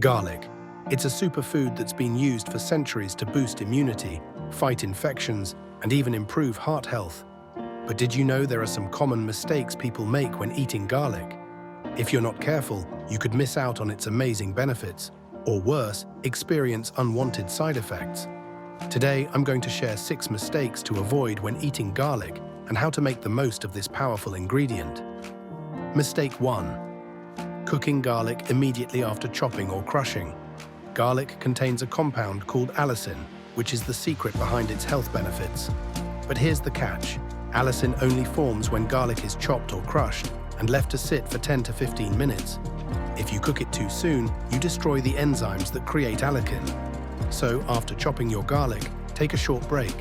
Garlic. It's a superfood that's been used for centuries to boost immunity, fight infections, and even improve heart health. But did you know there are some common mistakes people make when eating garlic? If you're not careful, you could miss out on its amazing benefits, or worse, experience unwanted side effects. Today, I'm going to share 6 mistakes to avoid when eating garlic and how to make the most of this powerful ingredient. Mistake 1. Cooking garlic immediately after chopping or crushing. Garlic contains a compound called allicin, which is the secret behind its health benefits. But here's the catch. Allicin only forms when garlic is chopped or crushed and left to sit for 10 to 15 minutes. If you cook it too soon, you destroy the enzymes that create allicin. So, after chopping your garlic, take a short break.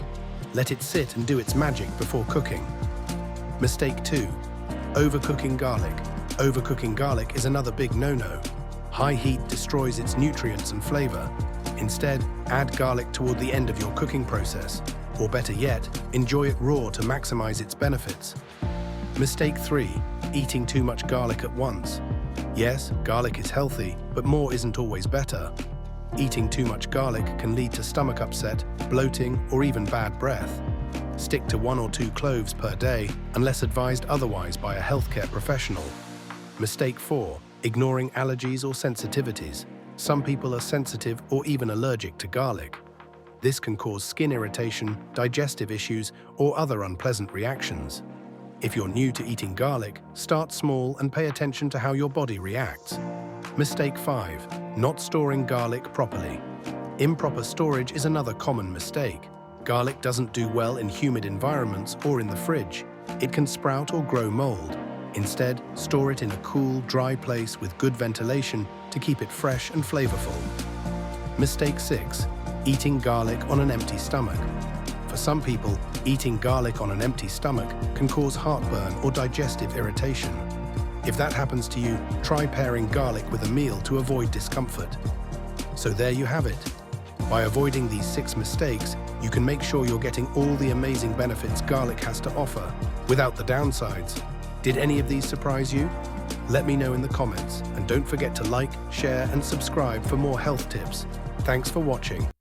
Let it sit and do its magic before cooking. Mistake 2. Overcooking garlic. Overcooking garlic is another big no-no. High heat destroys its nutrients and flavor. Instead, add garlic toward the end of your cooking process. Or better yet, enjoy it raw to maximize its benefits. Mistake 3. Eating too much garlic at once. Yes, garlic is healthy, but more isn't always better. Eating too much garlic can lead to stomach upset, bloating, or even bad breath. Stick to 1 or 2 cloves per day, unless advised otherwise by a healthcare professional. Mistake 4. Ignoring allergies or sensitivities. Some people are sensitive or even allergic to garlic. This can cause skin irritation, digestive issues, or other unpleasant reactions. If you're new to eating garlic, start small and pay attention to how your body reacts. Mistake 5. Not storing garlic properly. Improper storage is another common mistake. Garlic doesn't do well in humid environments or in the fridge. It can sprout or grow mold. Instead, store it in a cool, dry place with good ventilation to keep it fresh and flavorful. Mistake 6. Eating garlic on an empty stomach. For some people, eating garlic on an empty stomach can cause heartburn or digestive irritation. If that happens to you, try pairing garlic with a meal to avoid discomfort. So there you have it. By avoiding these 6 mistakes, you can make sure you're getting all the amazing benefits garlic has to offer, without the downsides. Did any of these surprise you? Let me know in the comments, and don't forget to like, share, and subscribe for more health tips. Thanks for watching.